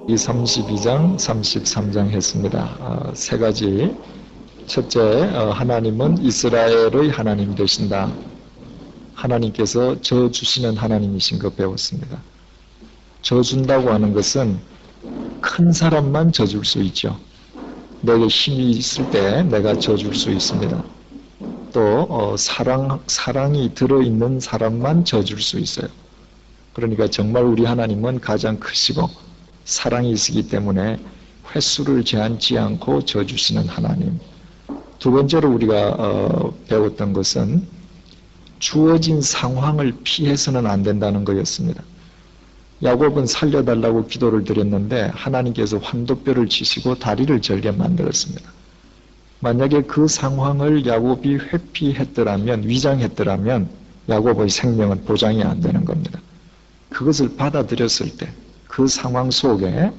이 32장, 33장 했습니다. 세 가지. 첫째, 하나님은 이스라엘의 하나님 되신다. 하나님께서 저 주시는 하나님이신 거 배웠습니다. 저 준다고 하는 것은 큰 사람만 져줄 수 있죠. 내게 힘이 있을 때 내가 져줄 수 있습니다. 또 사랑이 들어있는 사람만 져줄 수 있어요. 그러니까 정말 우리 하나님은 가장 크시고 사랑이 있기 때문에 횟수를 제한치 않고 져주시는 하나님. 두 번째로 우리가 배웠던 것은 주어진 상황을 피해서는 안 된다는 거였습니다. 야곱은 살려달라고 기도를 드렸는데 하나님께서 환도뼈를 치시고 다리를 절게 만들었습니다. 만약에 그 상황을 야곱이 회피했더라면, 위장했더라면 야곱의 생명은 보장이 안 되는 겁니다. 그것을 받아들였을 때 그 상황 속에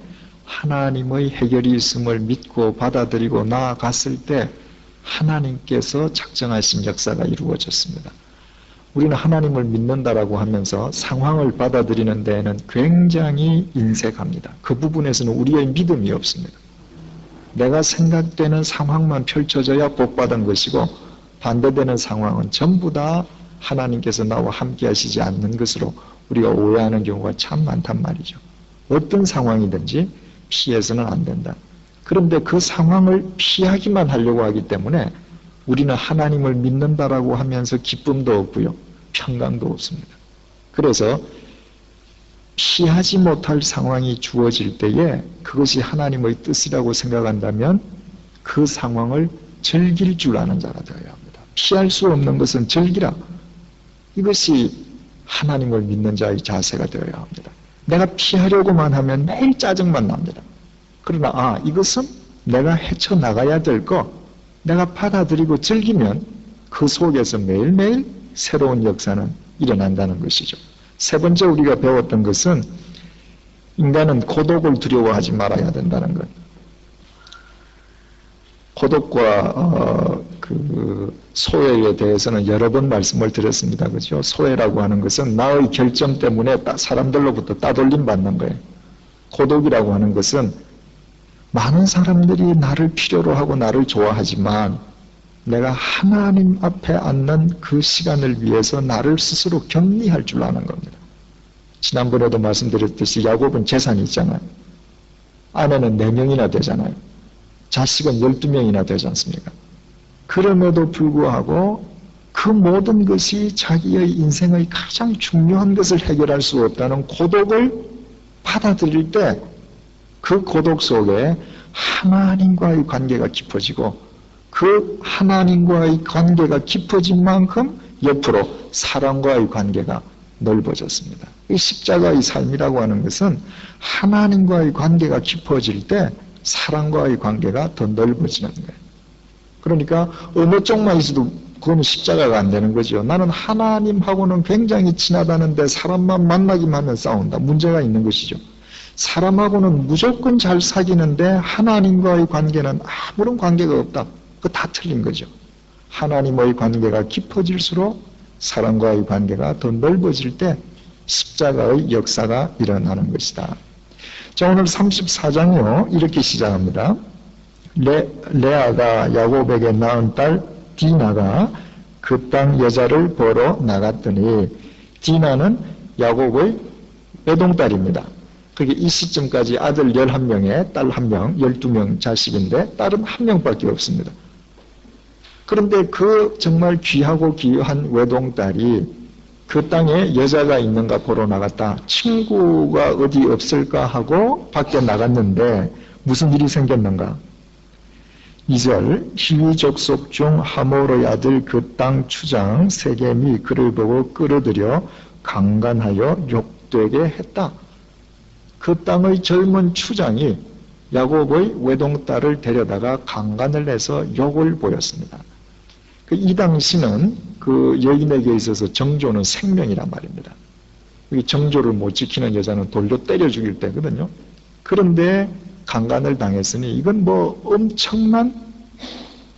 하나님의 해결이 있음을 믿고 받아들이고 나아갔을 때 하나님께서 작정하신 역사가 이루어졌습니다. 우리는 하나님을 믿는다라고 하면서 상황을 받아들이는 데에는 굉장히 인색합니다. 그 부분에서는 우리의 믿음이 없습니다. 내가 생각되는 상황만 펼쳐져야 복받은 것이고 반대되는 상황은 전부 다 하나님께서 나와 함께 하시지 않는 것으로 우리가 오해하는 경우가 참 많단 말이죠. 어떤 상황이든지 피해서는 안 된다. 그런데 그 상황을 피하기만 하려고 하기 때문에 우리는 하나님을 믿는다라고 하면서 기쁨도 없고요. 평강도 없습니다. 그래서 피하지 못할 상황이 주어질 때에 그것이 하나님의 뜻이라고 생각한다면 그 상황을 즐길 줄 아는 자가 되어야 합니다. 피할 수 없는 것은 즐기라. 이것이 하나님을 믿는 자의 자세가 되어야 합니다. 내가 피하려고만 하면 매일 짜증만 납니다. 그러나 이것은 내가 헤쳐나가야 될 거 내가 받아들이고 즐기면 그 속에서 매일매일 새로운 역사는 일어난다는 것이죠. 세 번째 우리가 배웠던 것은 인간은 고독을 두려워하지 말아야 된다는 것. 고독과 소외에 대해서는 여러 번 말씀을 드렸습니다. 그죠? 소외라고 하는 것은 나의 결정 때문에 사람들로부터 따돌림 받는 거예요. 고독이라고 하는 것은 많은 사람들이 나를 필요로 하고 나를 좋아하지만 내가 하나님 앞에 앉는 그 시간을 위해서 나를 스스로 격리할 줄 아는 겁니다. 지난번에도 말씀드렸듯이 야곱은 재산이 있잖아요. 아내는 4명이나 되잖아요. 자식은 12명이나 되지 않습니까? 그럼에도 불구하고 그 모든 것이 자기의 인생의 가장 중요한 것을 해결할 수 없다는 고독을 받아들일 때 그 고독 속에 하나님과의 관계가 깊어지고 그 하나님과의 관계가 깊어진 만큼 옆으로 사람과의 관계가 넓어졌습니다. 이 십자가의 삶이라고 하는 것은 하나님과의 관계가 깊어질 때 사람과의 관계가 더 넓어지는 거예요. 그러니까 어느 쪽만 있어도 그건 십자가가 안 되는 거죠. 나는 하나님하고는 굉장히 친하다는데 사람만 만나기만 하면 싸운다. 문제가 있는 것이죠. 사람하고는 무조건 잘 사귀는데 하나님과의 관계는 아무런 관계가 없다. 그거 다 틀린 거죠. 하나님의 관계가 깊어질수록 사람과의 관계가 더 넓어질 때 십자가의 역사가 일어나는 것이다. 자, 오늘 34장이요. 이렇게 시작합니다. 레아가 야곱에게 낳은 딸 디나가 그 땅 여자를 보러 나갔더니 디나는 야곱의 외동딸입니다. 그게 이 시점까지 아들 11명에 딸 1명, 12명 자식인데 딸은 1명밖에 없습니다. 그런데 그 정말 귀하고 귀한 외동딸이 그 땅에 여자가 있는가 보러 나갔다. 친구가 어디 없을까 하고 밖에 나갔는데 무슨 일이 생겼는가? 2절 히위 족속 중 하몰의 아들 그 땅 추장 세겜이 그를 보고 끌어들여 강간하여 욕되게 했다. 그 땅의 젊은 추장이 야곱의 외동딸을 데려다가 강간을 해서 욕을 보였습니다. 이 당시는 그 여인에게 있어서 정조는 생명이란 말입니다. 정조를 못 지키는 여자는 돌로 때려 죽일 때거든요. 그런데 강간을 당했으니 이건 뭐 엄청난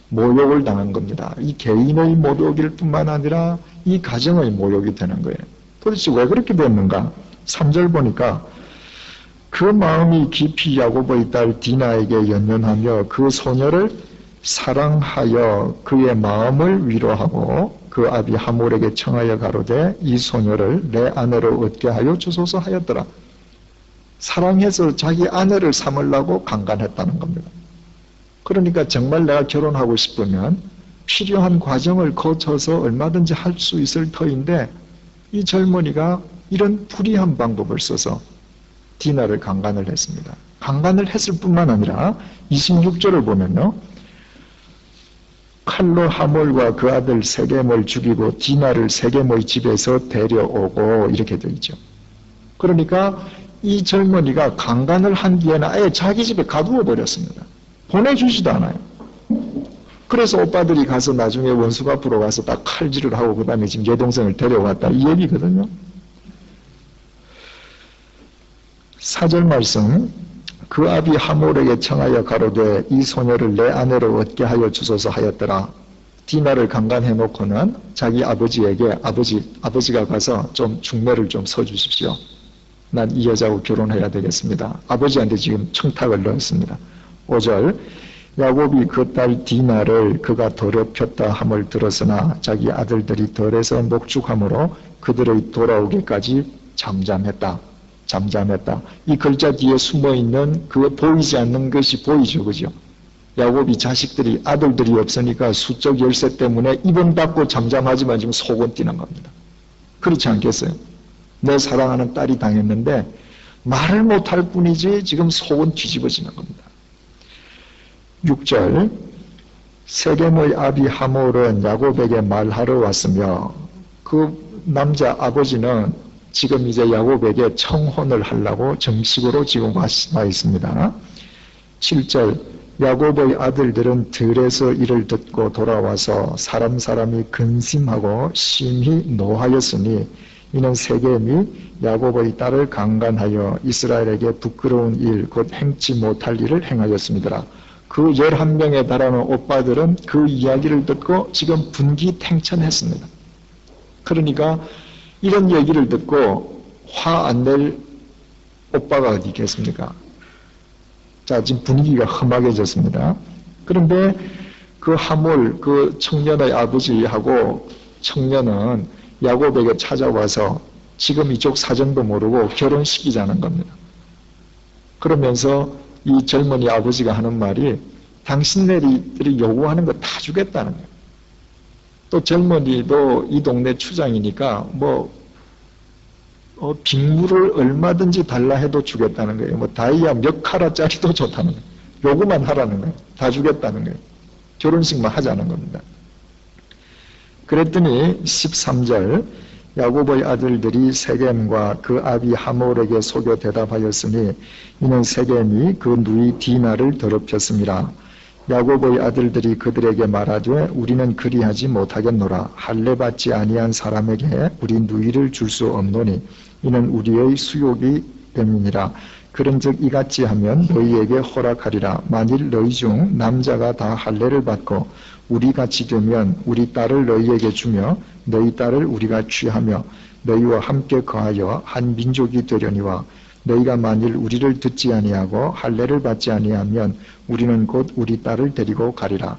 모욕을 당한 겁니다. 이 개인의 모욕일 뿐만 아니라 이 가정의 모욕이 되는 거예요. 도대체 왜 그렇게 됐는가? 3절 보니까 그 그 마음이 깊이 야곱의 딸 디나에게 연연하며 그 소녀를 사랑하여 그의 마음을 위로하고 그 아비 하몰에게 청하여 가로되 이 소녀를 내 아내로 얻게 하여 주소서 하였더라. 사랑해서 자기 아내를 삼으려고 강간했다는 겁니다. 그러니까 정말 내가 결혼하고 싶으면 필요한 과정을 거쳐서 얼마든지 할 수 있을 터인데 이 젊은이가 이런 불의한 방법을 써서 디나를 강간을 했습니다. 강간을 했을 뿐만 아니라 26절을 보면요. 칼로 하몰과 그 아들 세겜을 죽이고 디나를 세겜의 집에서 데려오고 이렇게 되어 있죠. 그러니까 이 젊은이가 강간을 한 뒤에는 아예 자기 집에 가두어 버렸습니다. 보내주지도 않아요. 그래서 오빠들이 가서 나중에 원수 앞으로 가서 딱 칼질을 하고 그 다음에 지금 여동생을 데려왔다 이 얘기거든요. 4절 말씀 그 아비 하몰에게 청하여 가로되 이 소녀를 내 아내로 얻게 하여 주소서 하였더라. 디나를 강간해 놓고는 자기 아버지에게 아버지가 가서 좀 중매를 좀 서주십시오. 난 이 여자하고 결혼해야 되겠습니다. 아버지한테 지금 청탁을 넣었습니다. 5절 야곱이 그 딸 디나를 그가 더럽혔다 함을 들었으나 자기 아들들이 덜해서 목축함으로 그들의 돌아오기까지 잠잠했다. 이 글자 뒤에 숨어있는 그 보이지 않는 것이 보이죠. 그죠? 야곱이 아들들이 없으니까 수적 열쇠 때문에 입은 닫고 잠잠하지만 지금 속은 뛰는 겁니다. 그렇지 않겠어요? 내 사랑하는 딸이 당했는데 말을 못할 뿐이지 지금 속은 뒤집어지는 겁니다. 6절 세겜의 아비 하몰은 야곱에게 말하러 왔으며 그 남자 아버지는 지금 이제 야곱에게 청혼을 하려고 정식으로 지금 와 있습니다. 7절 야곱의 아들들은 들에서 이를 듣고 돌아와서 사람이 근심하고 심히 노하였으니 이는 세겜이 야곱의 딸을 강간하여 이스라엘에게 부끄러운 일 곧 행치 못할 일을 행하였습니다. 그 11명에 달하는 오빠들은 그 이야기를 듣고 지금 분기탱천했습니다. 그러니까 이런 얘기를 듣고 화 안 낼 오빠가 어디 있겠습니까? 자, 지금 분위기가 험악해졌습니다. 그런데 그 하몰, 그 청년의 아버지하고 청년은 야곱에게 찾아와서 지금 이쪽 사정도 모르고 결혼시키자는 겁니다. 그러면서 이 젊은이 아버지가 하는 말이 당신네들이 요구하는 거 다 주겠다는 거예요. 또 젊은이도 이 동네 추장이니까 빅물을 얼마든지 달라 해도 주겠다는 거예요. 다이아 몇 카라짜리도 좋다는 거예요. 요구만 하라는 거예요. 다 주겠다는 거예요. 결혼식만 하자는 겁니다. 그랬더니 13절 야곱의 아들들이 세겜과 그 아비 하몰에게 속여 대답하였으니 이는 세겜이 그 누이 디나를 더럽혔습니다. 야곱의 아들들이 그들에게 말하되 우리는 그리하지 못하겠노라. 할례 받지 아니한 사람에게 우리 누이를 줄 수 없노니 이는 우리의 수욕이 됨이니라. 그런즉 이같이 하면 너희에게 허락하리라. 만일 너희 중 남자가 다 할례를 받고 우리같이 되면 우리 딸을 너희에게 주며 너희 딸을 우리가 취하며 너희와 함께 거하여 한 민족이 되려니와 너희가 만일 우리를 듣지 아니하고 할례를 받지 아니하면 우리는 곧 우리 딸을 데리고 가리라.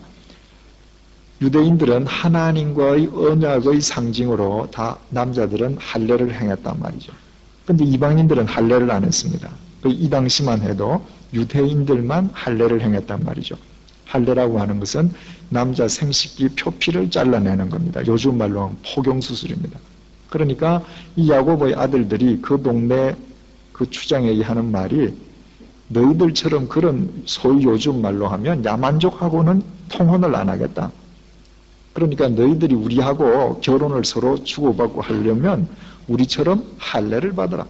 유대인들은 하나님과의 언약의 상징으로 다 남자들은 할례를 행했단 말이죠. 그런데 이방인들은 할례를 안 했습니다. 이 당시만 해도 유대인들만 할례를 행했단 말이죠. 할례라고 하는 것은 남자 생식기 표피를 잘라내는 겁니다. 요즘 말로 하면 포경수술입니다. 그러니까 이 야곱의 아들들이 그 동네 그 추장에게 하는 말이 너희들처럼 그런 소위 요즘 말로 하면 야만족하고는 통혼을 안 하겠다. 그러니까 너희들이 우리하고 결혼을 서로 주고받고 하려면 우리처럼 할례를 받아라.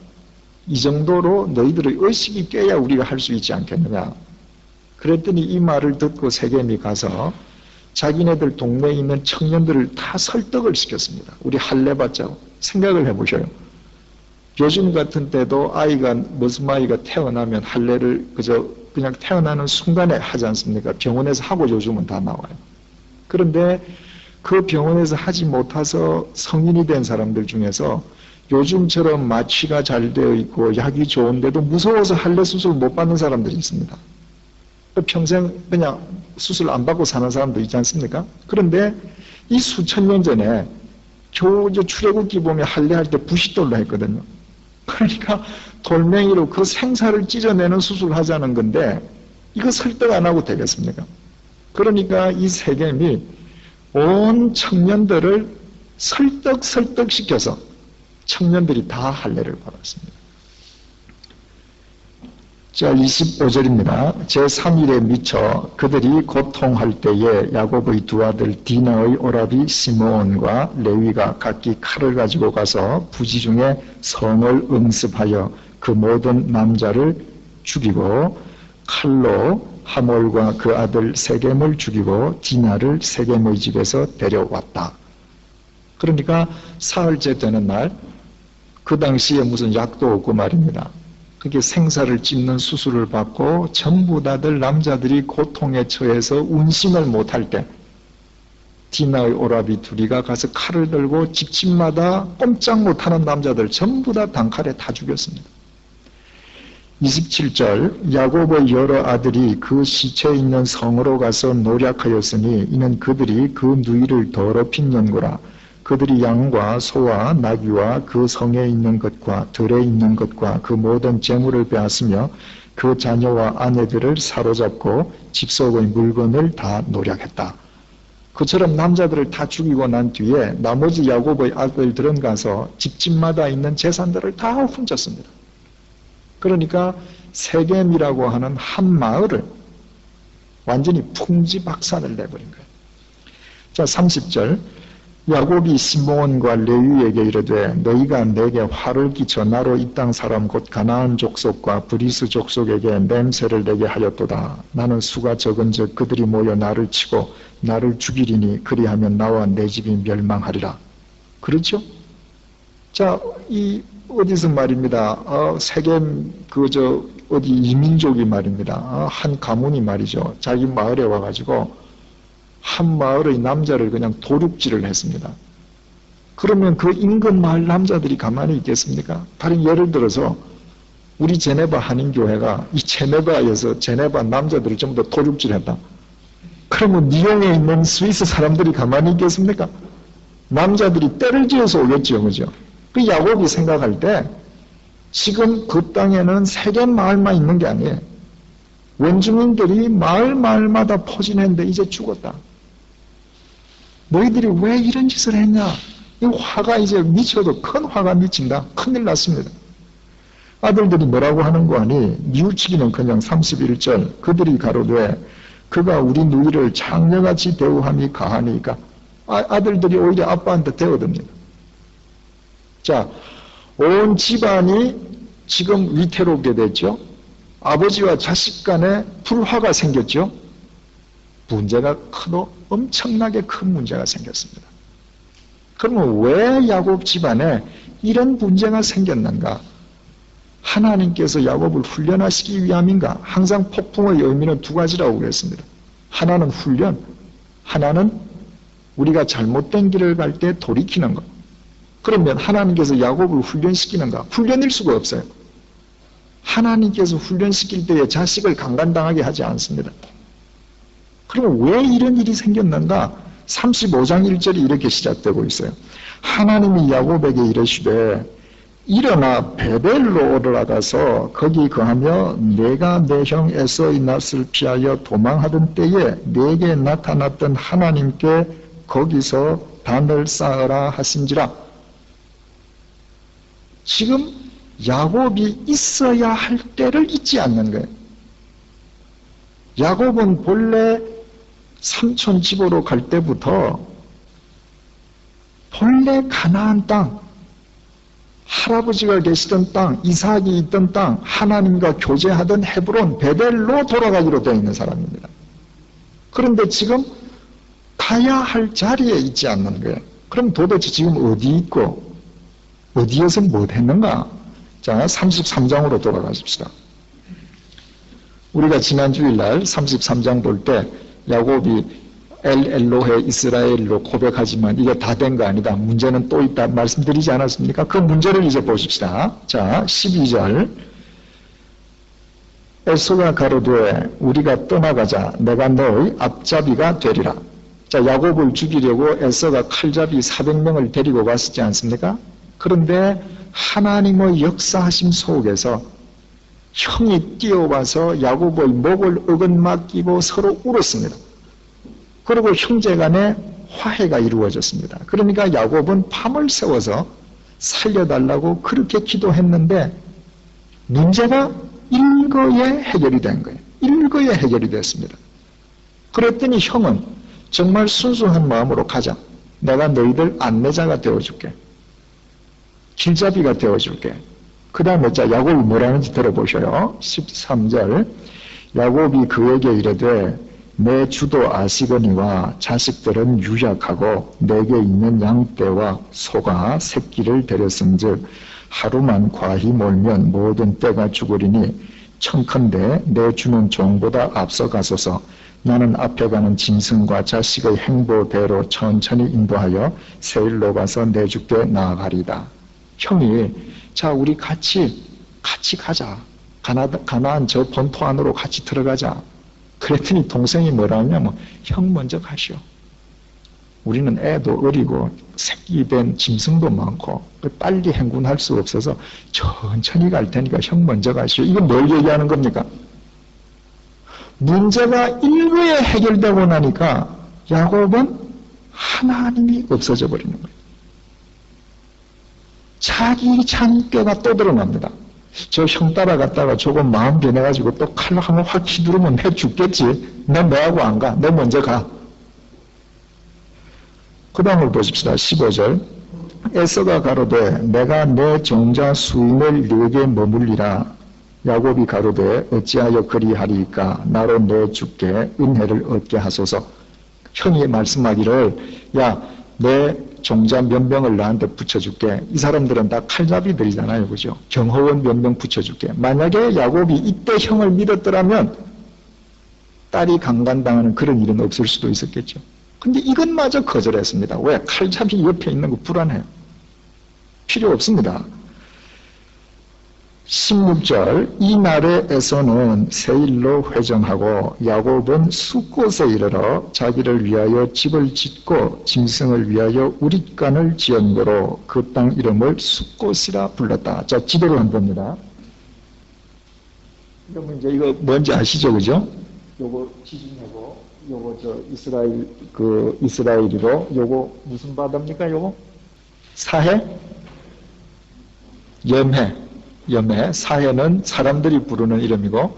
이 정도로 너희들의 의식이 깨야 우리가 할 수 있지 않겠느냐. 그랬더니 이 말을 듣고 세겜이 가서 자기네들 동네에 있는 청년들을 다 설득을 시켰습니다. 우리 할례 받자고. 생각을 해보셔요. 요즘 같은 때도 무슨 아이가 태어나면 할례를 그냥 태어나는 순간에 하지 않습니까? 병원에서 하고 요즘은 다 나와요. 그런데 그 병원에서 하지 못해서 성인이 된 사람들 중에서 요즘처럼 마취가 잘 되어 있고 약이 좋은데도 무서워서 할례 수술 못 받는 사람들이 있습니다. 평생 그냥 수술 안 받고 사는 사람도 있지 않습니까? 그런데 이 수천 년 전에 겨우 출애굽기 보면 할례할 때 부싯돌로 했거든요. 그러니까 돌멩이로 그 생사를 찢어내는 수술을 하자는 건데 이거 설득 안 하고 되겠습니까? 그러니까 이 세겜이 온 청년들을 설득시켜서 청년들이 다 할례를 받았습니다. 자, 25절입니다. 제3일에 미쳐 그들이 고통할 때에 야곱의 두 아들 디나의 오라비 시므온과 레위가 각기 칼을 가지고 가서 부지 중에 성을 응습하여 그 모든 남자를 죽이고 칼로 하몰과 그 아들 세겜을 죽이고 디나를 세겜의 집에서 데려왔다. 그러니까 사흘째 되는 날, 그 당시에 무슨 약도 없고 말입니다. 그게 생사를 찝는 수술을 받고 전부 다들 남자들이 고통에 처해서 운신을 못할 때 디나의 오라비 둘이가 가서 칼을 들고 집집마다 꼼짝 못하는 남자들 전부 다 단칼에 다 죽였습니다. 27절 야곱의 여러 아들이 그 시체에 있는 성으로 가서 노략하였으니 이는 그들이 그 누이를 더럽힌 연고라. 그들이 양과 소와 나귀와 그 성에 있는 것과 들에 있는 것과 그 모든 재물을 빼앗으며 그 자녀와 아내들을 사로잡고 집 속의 물건을 다 노략했다. 그처럼 남자들을 다 죽이고 난 뒤에 나머지 야곱의 아들들은 가서 집집마다 있는 재산들을 다 훔쳤습니다. 그러니까 세겜이라고 하는 한 마을을 완전히 풍지박산을 내버린 거예요. 자, 30절 야곱이 시므온과 레위에게 이르되 너희가 내게 화를 끼쳐 나로 이 땅 사람 곧 가나안 족속과 브리스 족속에게 냄새를 내게 하였도다. 나는 수가 적은즉 그들이 모여 나를 치고 나를 죽이리니 그리하면 나와 내 집이 멸망하리라. 그렇죠? 자, 이 어디서 말입니다. 세겜 어디 이민족이 말입니다. 한 가문이 말이죠. 자기 마을에 와가지고 한 마을의 남자를 그냥 도륙질을 했습니다. 그러면 그 인근 마을 남자들이 가만히 있겠습니까? 다른 예를 들어서 우리 제네바 한인교회가 이 제네바에서 제네바 남자들을 전부 다 도륙질했다. 그러면 니용에 있는 스위스 사람들이 가만히 있겠습니까? 남자들이 때를 지어서 오겠죠, 그죠? 그 야곱이 생각할 때 지금 그 땅에는 세겜 마을만 있는 게 아니에요. 원주민들이 마을마다 포진했는데 이제 죽었다. 너희들이 왜 이런 짓을 했냐? 이 화가 이제 미쳐도 큰 화가 미친다. 큰일 났습니다. 아들들이 뭐라고 하는 거 아니? 뉘우치기는 그냥 31절 그들이 가로되 그가 우리 누이를 창녀같이 대우함이 가하니까 아들들이 오히려 아빠한테 대어듭니다. 자, 온 집안이 지금 위태롭게 됐죠. 아버지와 자식 간에 불화가 생겼죠. 문제가 엄청나게 큰 문제가 생겼습니다. 그러면 왜 야곱 집안에 이런 문제가 생겼는가? 하나님께서 야곱을 훈련하시기 위함인가? 항상 폭풍의 의미는 두 가지라고 그랬습니다. 하나는 훈련, 하나는 우리가 잘못된 길을 갈 때 돌이키는 것. 그러면 하나님께서 야곱을 훈련시키는가? 훈련일 수가 없어요. 하나님께서 훈련시킬 때에 자식을 강간당하게 하지 않습니다. 그러면 왜 이런 일이 생겼는가? 35장 1절이 이렇게 시작되고 있어요. 하나님이 야곱에게 이르시되 일어나 베델로 올라가서 거기 거하며 내가 내 형 에서의 낯을 피하여 도망하던 때에 내게 나타났던 하나님께 거기서 단을 쌓으라 하신지라. 지금 야곱이 있어야 할 때를 잊지 않는 거예요. 야곱은 본래 삼촌 집으로 갈 때부터 본래 가나안 땅, 할아버지가 계시던 땅, 이삭이 있던 땅, 하나님과 교제하던 헤브론, 베델로 돌아가기로 되어 있는 사람입니다. 그런데 지금 가야 할 자리에 있지 않는 거예요. 그럼 도대체 지금 어디 있고 어디에서 뭐 했는가? 자, 33장으로 돌아가십시다. 우리가 지난 주일날 33장 볼 때 야곱이 엘 엘로헤 이스라엘로 고백하지만 이게 다 된 거 아니다. 문제는 또 있다 말씀드리지 않았습니까? 그 문제를 이제 보십시다. 자, 12절. 에서가 가로되 우리가 떠나가자. 내가 너의 앞잡이가 되리라. 자, 야곱을 죽이려고 에서가 칼잡이 400명을 데리고 갔었지 않습니까? 그런데 하나님의 역사하심 속에서 형이 뛰어와서 야곱의 목을 어긋맞기고 서로 울었습니다. 그리고 형제간에 화해가 이루어졌습니다. 그러니까 야곱은 밤을 새워서 살려달라고 그렇게 기도했는데 문제가 일거에 해결이 된 거예요. 일거에 해결이 됐습니다. 그랬더니 형은 정말 순수한 마음으로 가자. 내가 너희들 안내자가 되어줄게. 길잡이가 되어줄게. 그 다음에 자 야곱이 뭐라는지 들어보셔요. 13절. 야곱이 그에게 이르되 내 주도 아시거니와 자식들은 유약하고 내게 있는 양떼와 소가 새끼를 데렸은즉 하루만 과히 몰면 모든 떼가 죽으리니 청컨대 내 주는 종보다 앞서가소서. 나는 앞에 가는 짐승과 자식의 행보대로 천천히 인도하여 세일로 가서 내 주께 나아가리다. 형이 자 우리 같이 가자. 가나안 저 본토 안으로 같이 들어가자. 그랬더니 동생이 뭐라 하냐면 형 먼저 가시오. 우리는 애도 어리고 새끼 된 짐승도 많고 빨리 행군할 수 없어서 천천히 갈 테니까 형 먼저 가시오. 이건 뭘 얘기하는 겁니까? 문제가 일거에 해결되고 나니까 야곱은 하나님이 없어져 버리는 거예요. 자기 잔꾀가 또 드러납니다. 저 형 따라갔다가 조금 마음 변해가지고 또 칼로 한번 확 휘두르면 내 죽겠지. 너 너하고 안 가. 너 먼저 가. 그 다음을 보십시다. 15절. 에서가 가로되 내가 내 종자 수인을 네게 머물리라. 야곱이 가로되 어찌하여 그리하리이까. 나로 내 주께 은혜를 얻게 하소서. 형이 말씀하기를 야 내 종자 몇 명을 나한테 붙여줄게. 이 사람들은 다 칼잡이들이잖아요. 그죠? 경호원 몇 명 붙여줄게. 만약에 야곱이 이때 형을 믿었더라면 딸이 강간당하는 그런 일은 없을 수도 있었겠죠. 근데 이것마저 거절했습니다. 왜? 칼잡이 옆에 있는 거 불안해요. 필요 없습니다. 16절. 이 날에 에서는 세일로 회정하고 야곱은 숫곳에 이르러 자기를 위하여 집을 짓고 짐승을 위하여 우릿간을 지은 거로 그 땅 이름을 숫곳이라 불렀다. 자, 지도를 한번 봅니다. 여러분 이제 이거 뭔지 아시죠? 그죠? 요거 지중해고 요거 저 이스라엘이로 요거 무슨 바다입니까? 요거 사해? 염해. 사해는 사람들이 부르는 이름이고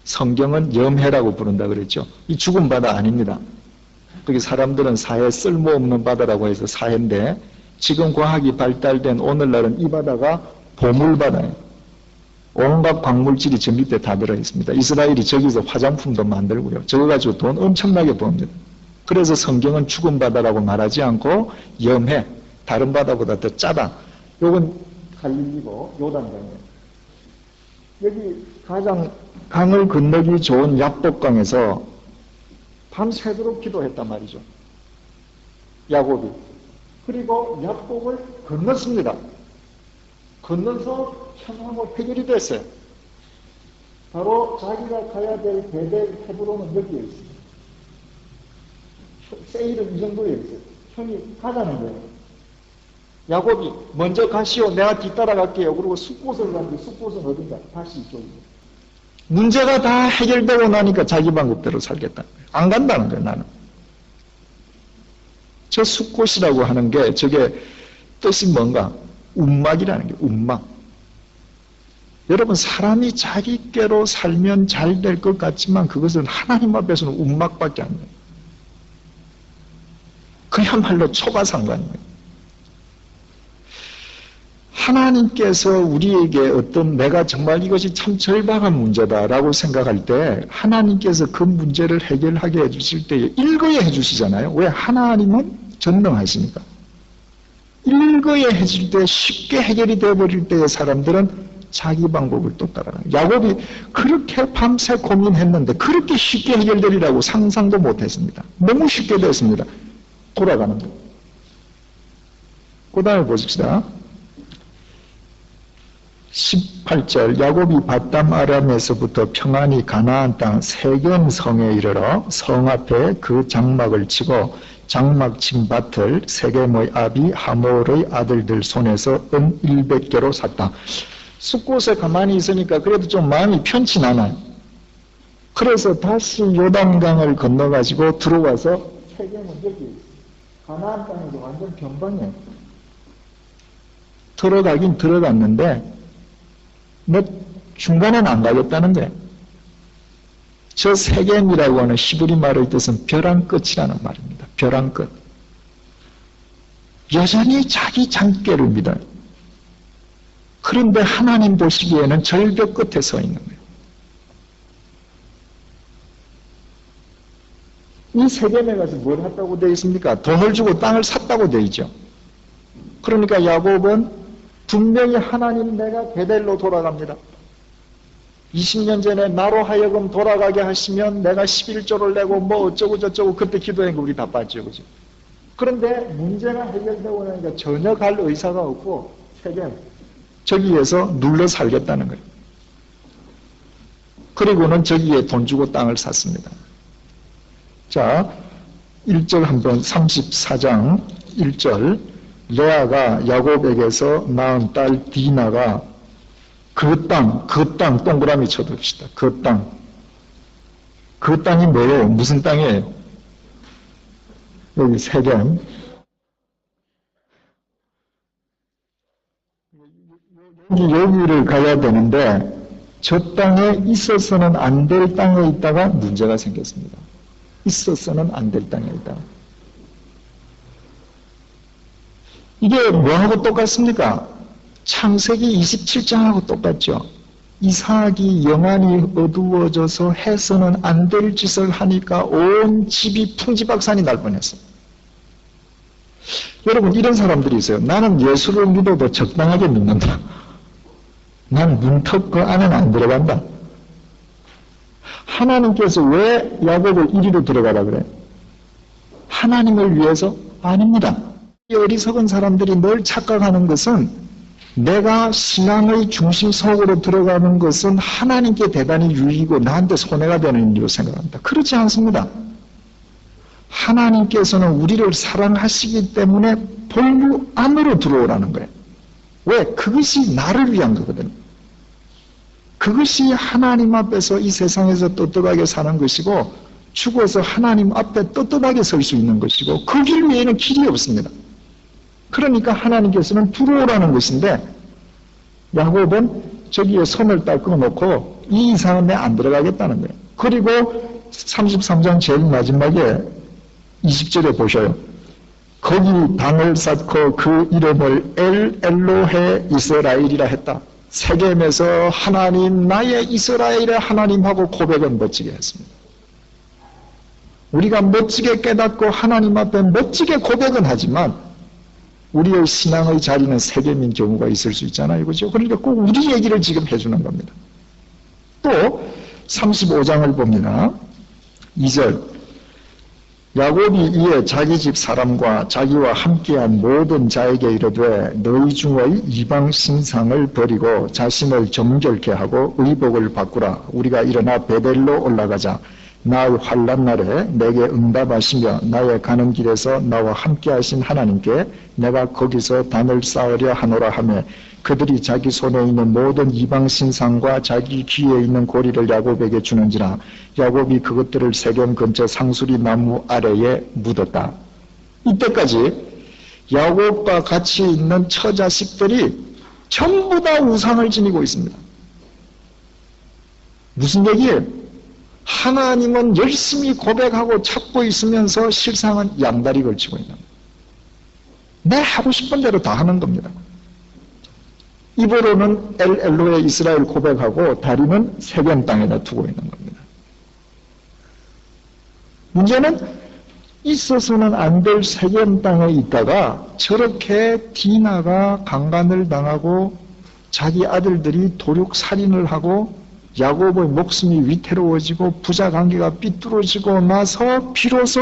성경은 염해라고 부른다 그랬죠. 이 죽은 바다 아닙니다. 그게 사람들은 사해 쓸모없는 바다라고 해서 사해인데 지금 과학이 발달된 오늘날은 이 바다가 보물바다예요. 온갖 광물질이 저 밑에 다 들어있습니다. 이스라엘이 저기서 화장품도 만들고요. 저거 가지고 돈 엄청나게 버립니다. 그래서 성경은 죽은 바다라고 말하지 않고 염해, 다른 바다보다 더 짜다. 요건 갈릴리고 요단강이에요. 여기 가장 강을 건너기 좋은 야복강에서 밤새도록 기도했단 말이죠. 야곱이. 그리고 야복을 건넜습니다. 건너서 형하고 해결이 됐어요. 바로 자기가 가야 될 베델 헤브론은 여기에 있습니다. 세일은 이 정도에 있어요. 형이 가자는 거예요. 야곱이 먼저 가시오. 내가 뒤따라갈게요. 그리고 숫곳을 가는데 숫곳은 어딘가? 다시 이쪽이에요. 문제가 다 해결되고 나니까 자기 방법대로 살겠다. 안 간다는 거예요. 나는. 저 숫곳이라고 하는 게 저게 뜻이 뭔가? 운막이라는 게 운막. 여러분 사람이 자기께로 살면 잘 될 것 같지만 그것은 하나님 앞에서는 운막밖에 안 돼요. 그야말로 초가상관이에요. 하나님께서 우리에게 어떤 내가 정말 이것이 참 절박한 문제다라고 생각할 때 하나님께서 그 문제를 해결하게 해주실 때 일거에 해주시잖아요. 왜? 하나님은 전능하시니까. 일거에 해줄 때 쉽게 해결이 되어버릴 때의 사람들은 자기 방법을 또 따라가는 거예요. 야곱이 그렇게 밤새 고민했는데 그렇게 쉽게 해결되리라고 상상도 못했습니다. 너무 쉽게 됐습니다. 돌아가는 거예요. 그 다음에 보십시다. 18절 야곱이 바담 아람에서부터 평안히 가나안 땅 세겜 성에 이르러 성 앞에 그 장막을 치고 장막 친 밭을 세겜의 아비 하몰의 아들들 손에서 은 100개로 샀다. 숲곳에 가만히 있으니까 그래도 좀 마음이 편치 않아요. 그래서 다시 요단강을 건너가지고 들어와서 세겜은 여기 가나안 땅에서 완전 변방이에요. 들어가긴 들어갔는데 중간에는 안 가겠다는 거예요. 저 세겜이라고 하는 히브리 말의 뜻은 벼랑 끝이라는 말입니다. 벼랑 끝. 여전히 자기 장께를 믿어요. 그런데 하나님 보시기에는 절벽 끝에 서 있는 거예요. 이 세겜에 가서 뭘 했다고 되어 있습니까? 돈을 주고 땅을 샀다고 되어 있죠. 그러니까 야곱은 분명히 하나님 내가 베델로 돌아갑니다. 20년 전에 나로 하여금 돌아가게 하시면 내가 11조를 내고 뭐 어쩌고 저쩌고 그때 기도한 거 우리 다 봤죠. 그죠? 그런데 문제가 해결되고 나니까 전혀 갈 의사가 없고 세겜 저기에서 눌러 살겠다는 거예요. 그리고는 저기에 돈 주고 땅을 샀습니다. 자, 1절 한번 34장 1절 레아가 야곱에게서 낳은 딸 디나가 그 땅 동그라미 쳐둡시다. 그 땅이 뭐예요? 무슨 땅이에요? 여기 세겜. 여기를 가야 되는데 저 땅에 있어서는 안 될 땅에 있다가 문제가 생겼습니다. 있어서는 안 될 땅에 있다. 이게 뭐하고 똑같습니까? 창세기 27장하고 똑같죠. 이삭이 영안이 어두워져서 해서는 안 될 짓을 하니까 온 집이 풍지박산이 날 뻔했어요. 여러분 이런 사람들이 있어요. 나는 예수를 믿어도 적당하게 믿는다. 난 문턱 그 안에는 안 들어간다. 하나님께서 왜 야곱을 이리로 들어가라 그래? 하나님을 위해서? 아닙니다. 이 어리석은 사람들이 늘 착각하는 것은 내가 신앙의 중심 속으로 들어가는 것은 하나님께 대단히 유익이고 나한테 손해가 되는 일이라고 생각합니다. 그렇지 않습니다. 하나님께서는 우리를 사랑하시기 때문에 볼무 안으로 들어오라는 거예요. 왜? 그것이 나를 위한 거거든요. 그것이 하나님 앞에서 이 세상에서 떳떳하게 사는 것이고 죽어서 하나님 앞에 떳떳하게 설 수 있는 것이고 그 길 외에는 길이 없습니다. 그러니까 하나님께서는 들어오라는 것인데 야곱은 저기에 손을 딱 끊어놓고 이 이상은 내 안 들어가겠다는 거예요. 그리고 33장 제일 마지막에 20절에 보셔요. 거기 당을 쌓고 그 이름을 엘로헤 이스라엘이라 했다. 세겜에서 하나님 나의 이스라엘의 하나님하고 고백을 멋지게 했습니다. 우리가 멋지게 깨닫고 하나님 앞에 멋지게 고백은 하지만 우리의 신앙의 자리는 세겜인 경우가 있을 수 있잖아요. 그죠? 그러니까 꼭 우리 얘기를 지금 해주는 겁니다. 또 35장을 봅니다. 2절 야곱이 이에 자기 집 사람과 자기와 함께한 모든 자에게 이르되 너희 중의 이방 신상을 버리고 자신을 정결케 하고 의복을 바꾸라. 우리가 일어나 베델로 올라가자. 나의 환난 날에 내게 응답하시며 나의 가는 길에서 나와 함께하신 하나님께 내가 거기서 단을 쌓으려 하노라 하며 그들이 자기 손에 있는 모든 이방 신상과 자기 귀에 있는 고리를 야곱에게 주는지라. 야곱이 그것들을 세겜 근처 상수리 나무 아래에 묻었다. 이때까지 야곱과 같이 있는 처자식들이 전부 다 우상을 지니고 있습니다. 무슨 얘기예요? 하나님은 열심히 고백하고 찾고 있으면서 실상은 양다리 걸치고 있는 겁니다. 내 하고 싶은 대로 다 하는 겁니다. 입으로는 엘로에 이스라엘 고백하고 다리는 세겜 땅에다 두고 있는 겁니다. 문제는 있어서는 안 될 세겜 땅에 있다가 저렇게 디나가 강간을 당하고 자기 아들들이 도륙 살인을 하고 야곱의 목숨이 위태로워지고 부자 관계가 삐뚤어지고 나서 비로소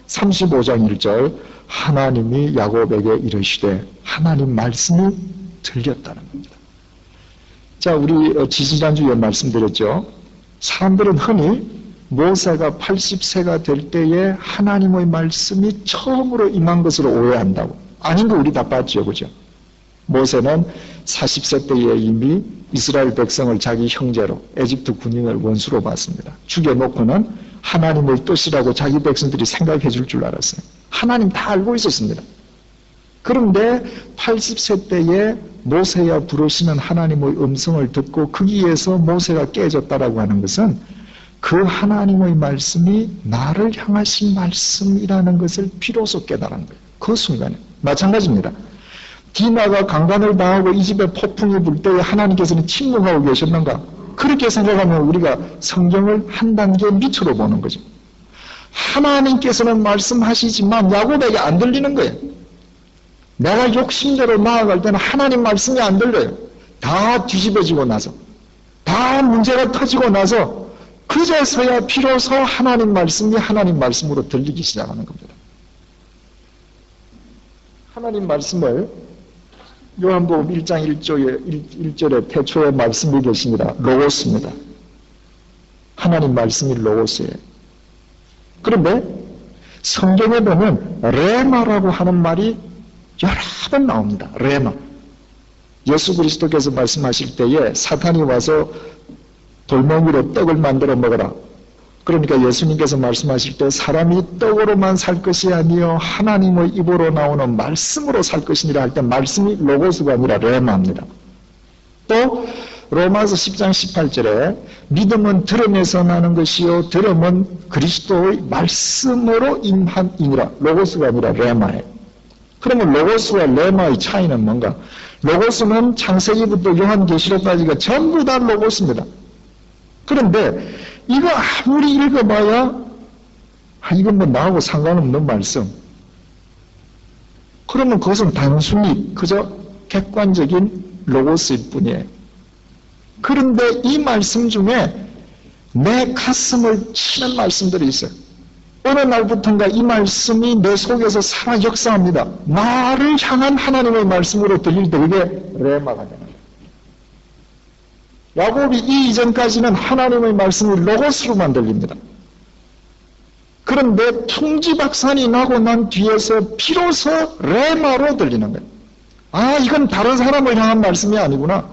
35장 1절 하나님이 야곱에게 이르시되 하나님 말씀이 들렸다는 겁니다. 자, 우리 지지난주에 말씀드렸죠. 사람들은 흔히 모세가 80세가 될 때에 하나님의 말씀이 처음으로 임한 것으로 오해한다고. 아닌 거 우리 다 봤죠, 그죠? 모세는 40세 때에 이미 이스라엘 백성을 자기 형제로 에집트 군인을 원수로 봤습니다. 죽여놓고는 하나님의 뜻이라고 자기 백성들이 생각해 줄 줄 알았어요. 하나님 다 알고 있었습니다. 그런데 80세 때에 모세야 부르시는 하나님의 음성을 듣고 거기에서 모세가 깨졌다라고 하는 것은 그 하나님의 말씀이 나를 향하신 말씀이라는 것을 비로소 깨달은 거예요. 그 순간에. 마찬가지입니다. 디나가 강간을 당하고 이 집에 폭풍이 불 때에 하나님께서는 침묵하고 계셨는가? 그렇게 생각하면 우리가 성경을 한 단계 밑으로 보는 거죠. 하나님께서는 말씀하시지만 야곱에게 안 들리는 거예요. 내가 욕심대로 나아갈 때는 하나님 말씀이 안 들려요. 다 뒤집어지고 나서, 다 문제가 터지고 나서 그제서야 비로소 하나님 말씀이 하나님 말씀으로 들리기 시작하는 겁니다. 하나님 말씀을 요한복음 1장 1절에 태초에 말씀이 계시니라 로고스입니다. 하나님 말씀이 로고스예요. 그런데 성경에 보면 레마라고 하는 말이 여러 번 나옵니다. 레마. 예수 그리스도께서 말씀하실 때에 사탄이 와서 돌멩이로 떡을 만들어 먹어라. 그러니까 예수님께서 말씀하실 때 사람이 떡으로만 살 것이 아니요 하나님의 입으로 나오는 말씀으로 살 것이니라 할 때 말씀이 로고스가 아니라 레마입니다. 또 로마서 10장 18절에 믿음은 들음에서 나는 것이요 들음은 그리스도의 말씀으로 임함이니라. 로고스가 아니라 레마예요. 그러면 로고스와 레마의 차이는 뭔가? 로고스는 창세기부터 요한계시록까지가 전부 다 로고스입니다. 그런데 이거 아무리 읽어봐야 이건 뭐 나하고 상관없는 말씀. 그러면 그것은 단순히 그저 객관적인 로고스일 뿐이에요. 그런데 이 말씀 중에 내 가슴을 치는 말씀들이 있어요. 어느 날부터인가 이 말씀이 내 속에서 살아 역사합니다. 나를 향한 하나님의 말씀으로 들릴 때 그게 레마가 되는 거예요. 야곱이 이 이전까지는 하나님의 말씀이 로고스로만 들립니다. 그런데 풍지박산이 나고 난 뒤에서 비로소 레마로 들리는 거예요. 아, 이건 다른 사람을 향한 말씀이 아니구나.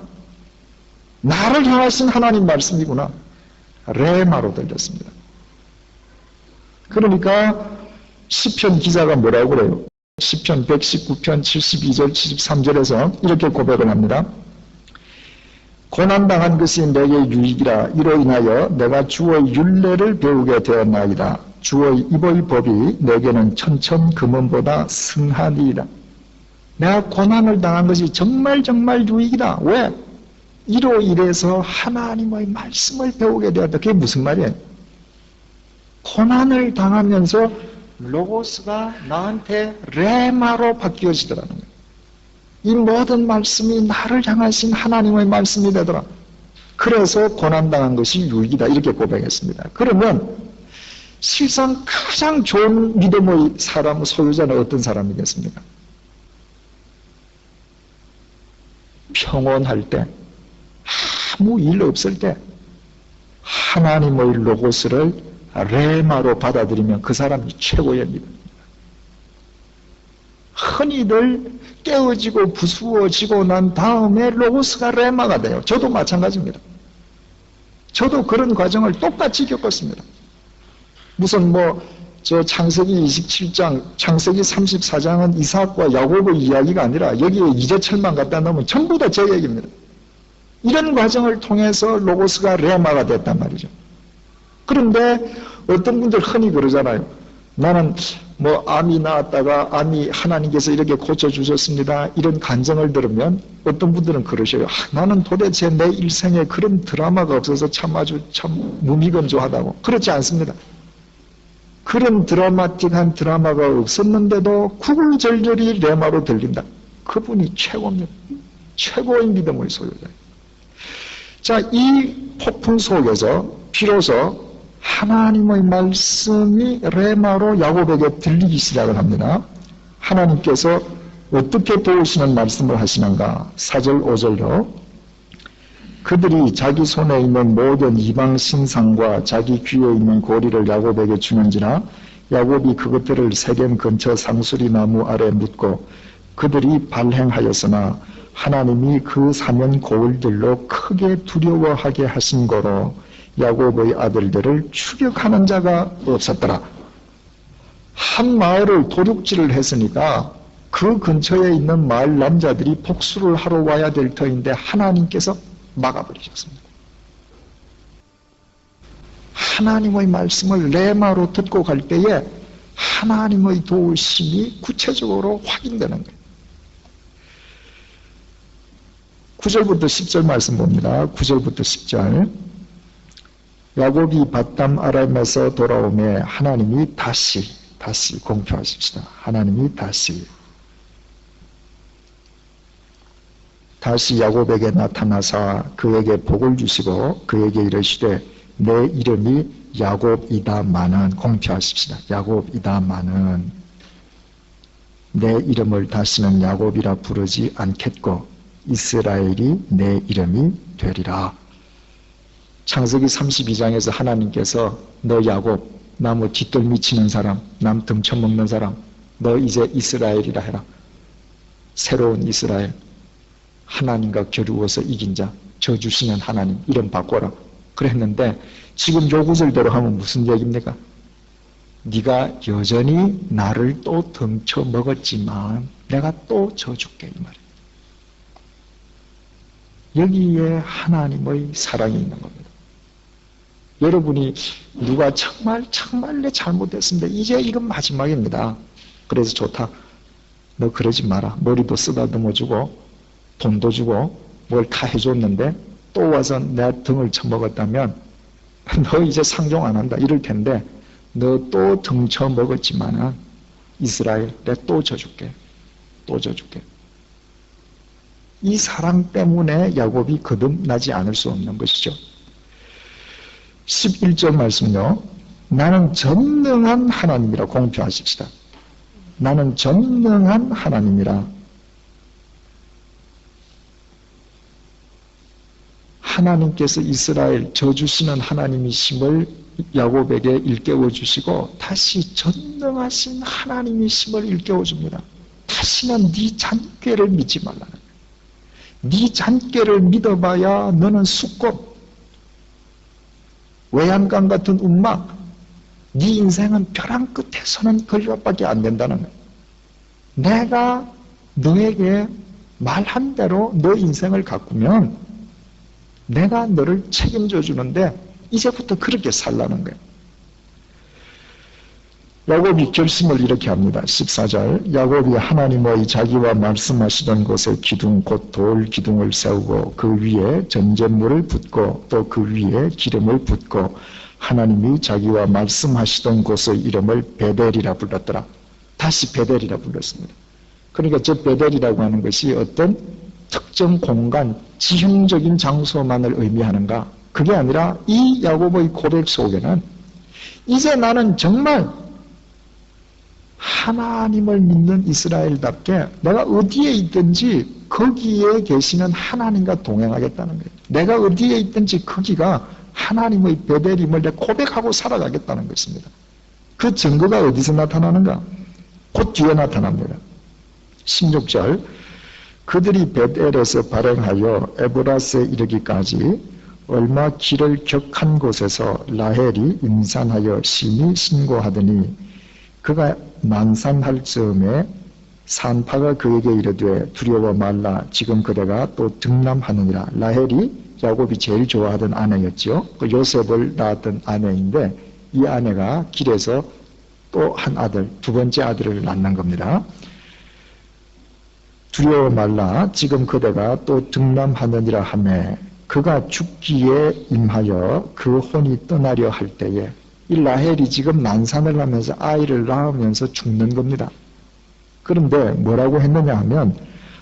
나를 향하신 하나님 말씀이구나. 레마로 들렸습니다. 그러니까 시편 기자가 뭐라고 그래요? 시편 119편 72절 73절에서 이렇게 고백을 합니다. 고난당한 것이 내게 유익이라. 이로 인하여 내가 주의 율례를 배우게 되었나이다. 주의 입의 법이 내게는 천천 금은보다 승하니이다. 내가 고난을 당한 것이 정말 유익이다. 왜? 이로 인해서 하나님의 말씀을 배우게 되었다. 그게 무슨 말이에요? 고난을 당하면서 로고스가 나한테 레마로 바뀌어지더라는 거예요. 이 모든 말씀이 나를 향하신 하나님의 말씀이 되더라. 그래서 고난당한 것이 유익이다. 이렇게 고백했습니다. 그러면 실상 가장 좋은 믿음의 사람, 소유자는 어떤 사람이겠습니까? 평온할 때, 아무 일 없을 때 하나님의 로고스를 레마로 받아들이면 그 사람이 최고의 믿음입니다. 흔히들 깨어지고 부수어지고 난 다음에 로고스가 레마가 돼요. 저도 마찬가지입니다. 저도 그런 과정을 똑같이 겪었습니다. 무슨 저 창세기 27장, 창세기 34장은 이삭과 야곱의 이야기가 아니라 여기에 이재철만 갖다 놓으면 전부 다 제 얘기입니다. 이런 과정을 통해서 로고스가 레마가 됐단 말이죠. 그런데 어떤 분들 흔히 그러잖아요. 나는 암이 나왔다가 암이 하나님께서 이렇게 고쳐주셨습니다. 이런 간증을 들으면 어떤 분들은 그러셔요. 나는 도대체 내 일생에 그런 드라마가 없어서 참 무미건조하다고. 그렇지 않습니다. 그런 드라마틱한 드라마가 없었는데도 구구절절히 레마로 들린다. 그분이 최고입니다. 최고의 믿음의 소유자. 자, 이 폭풍 속에서 비로소 하나님의 말씀이 레마로 야곱에게 들리기 시작을 합니다. 하나님께서 어떻게 도우시는 말씀을 하시는가? 4절 5절로 그들이 자기 손에 있는 모든 이방 신상과 자기 귀에 있는 고리를 야곱에게 주는지라 야곱이 그것들을 세겜 근처 상수리 나무 아래 묻고 그들이 발행하였으나 하나님이 그 사면 고울들로 크게 두려워하게 하신 거로 야곱의 아들들을 추격하는 자가 없었더라. 한 마을을 도둑질을 했으니까 그 근처에 있는 마을 남자들이 복수를 하러 와야 될 터인데 하나님께서 막아버리셨습니다. 하나님의 말씀을 레마로 듣고 갈 때에 하나님의 도우심이 구체적으로 확인되는 거예요. 9절부터 10절 말씀 봅니다. 9절부터 10절 야곱이 밧담 아람에서 돌아오매 하나님이 다시 공표하십시다. 하나님이 다시 야곱에게 나타나사 그에게 복을 주시고 그에게 이르시되 내 이름이 야곱이다마는 공표하십시다. 야곱이다마는 내 이름을 다시는 야곱이라 부르지 않겠고 이스라엘이 내 이름이 되리라. 창세기 32장에서 하나님께서 너 야곱, 나무 뒷덜미 치는 사람, 남 등쳐먹는 사람, 너 이제 이스라엘이라 해라. 새로운 이스라엘, 하나님과 겨루어서 이긴 자, 저 주시는 하나님, 이름 바꿔라. 그랬는데 지금 요 구절대로 하면 무슨 얘기입니까? 네가 여전히 나를 또 등쳐먹었지만 내가 또 져줄게 이 말이에요. 여기에 하나님의 사랑이 있는 겁니다. 여러분이 누가 정말 내 잘못했습니다. 이제 이건 마지막입니다. 그래서 좋다. 너 그러지 마라. 머리도 쓰다듬어주고 돈도 주고 뭘 다 해줬는데 또 와서 내 등을 쳐먹었다면 너 이제 상종 안 한다 이럴 텐데 너 또 등 쳐먹었지만은 이스라엘 내가 또 져줄게. 또 져줄게. 이 사랑 때문에 야곱이 거듭나지 않을 수 없는 것이죠. 11절 말씀요. 나는 전능한 하나님이라 공표하십시다. 나는 전능한 하나님이라. 하나님께서 이스라엘 저주시는 하나님이심을 야곱에게 일깨워 주시고 다시 전능하신 하나님이심을 일깨워 줍니다. 다시는 네 잔꾀를 믿지 말라는 거예요. 네 잔꾀를 믿어봐야 너는 수꽃, 외양간 같은 운막, 네 인생은 벼랑 끝에 서는 걸림밖에 안 된다는 거예요. 내가 너에게 말한 대로 너 인생을 가꾸면 내가 너를 책임져 주는데 이제부터 그렇게 살라는 거예요. 야곱이 결심을 이렇게 합니다. 14절 야곱이 하나님의 자기와 말씀하시던 곳에 기둥 곧 돌 기둥을 세우고 그 위에 전제물을 붓고 또 그 위에 기름을 붓고 하나님이 자기와 말씀하시던 곳의 이름을 베델이라 불렀더라. 다시 베델이라 불렀습니다. 그러니까 저 베델이라고 하는 것이 어떤 특정 공간, 지형적인 장소만을 의미하는가? 그게 아니라 이 야곱의 고백 속에는 이제 나는 정말 하나님을 믿는 이스라엘답게 내가 어디에 있든지 거기에 계시는 하나님과 동행하겠다는 거예요. 내가 어디에 있든지 거기가 하나님의 베델임을 내가 고백하고 살아가겠다는 것입니다. 그 증거가 어디서 나타나는가? 곧 뒤에 나타납니다. 16절 그들이 베델에서 발행하여 에브라스에 이르기까지 얼마 길을 격한 곳에서 라헬이 임산하여 심히 신고하더니 그가 난산할 즈음에 산파가 그에게 이르되 두려워 말라 지금 그대가 또 등남하느니라. 라헬이 야곱이 제일 좋아하던 아내였죠. 그 요셉을 낳았던 아내인데 이 아내가 길에서 또 한 아들, 두 번째 아들을 낳는 겁니다. 두려워 말라 지금 그대가 또 등남하느니라 하매 그가 죽기에 임하여 그 혼이 떠나려 할 때에 이 라헬이 지금 난산을 하면서 아이를 낳으면서 죽는 겁니다. 그런데 뭐라고 했느냐 하면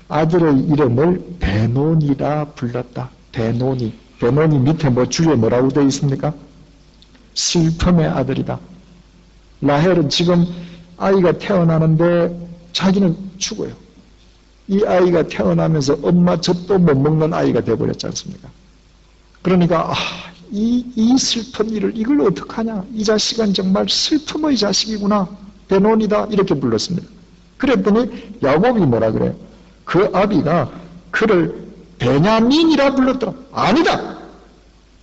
아들의 이름을 베논이라 불렀다. 베논이. 베논이 밑에 줄에 뭐라고 되어 있습니까? 슬픔의 아들이다. 라헬은 지금 아이가 태어나는데 자기는 죽어요. 이 아이가 태어나면서 엄마 젖도 못 먹는 아이가 되어버렸지 않습니까? 그러니까 이 슬픈 일을 이걸 어떡하냐. 이 자식은 정말 슬픔의 자식이구나. 베논이다 이렇게 불렀습니다. 그랬더니 야곱이 뭐라 그래요? 그 아비가 그를 베냐민이라 불렀더라. 아니다.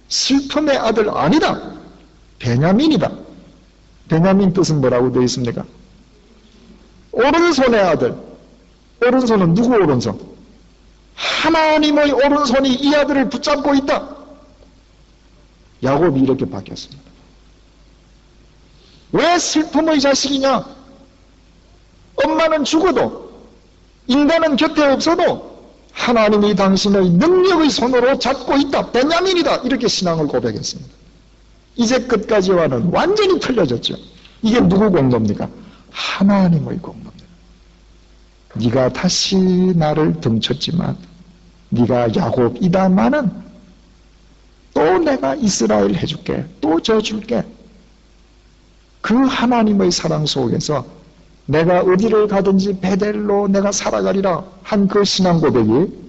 슬픔의 아들 아니다. 베냐민이다. 베냐민 뜻은 뭐라고 되어 있습니까? 오른손의 아들. 오른손은 누구 오른손? 하나님의 오른손이 이 아들을 붙잡고 있다. 야곱이 이렇게 바뀌었습니다. 왜 슬픔의 자식이냐? 엄마는 죽어도 인간은 곁에 없어도 하나님이 당신의 능력의 손으로 잡고 있다. 베냐민이다. 이렇게 신앙을 고백했습니다. 이제 끝까지와는 완전히 틀려졌죠. 이게 누구 공로입니까? 하나님의 공로입니다. 네가 다시 나를 등쳤지만 네가 야곱이다마는 또 내가 이스라엘 해줄게. 또 져줄게. 그 하나님의 사랑 속에서 내가 어디를 가든지 베델로 내가 살아가리라 한 그 신앙 고백이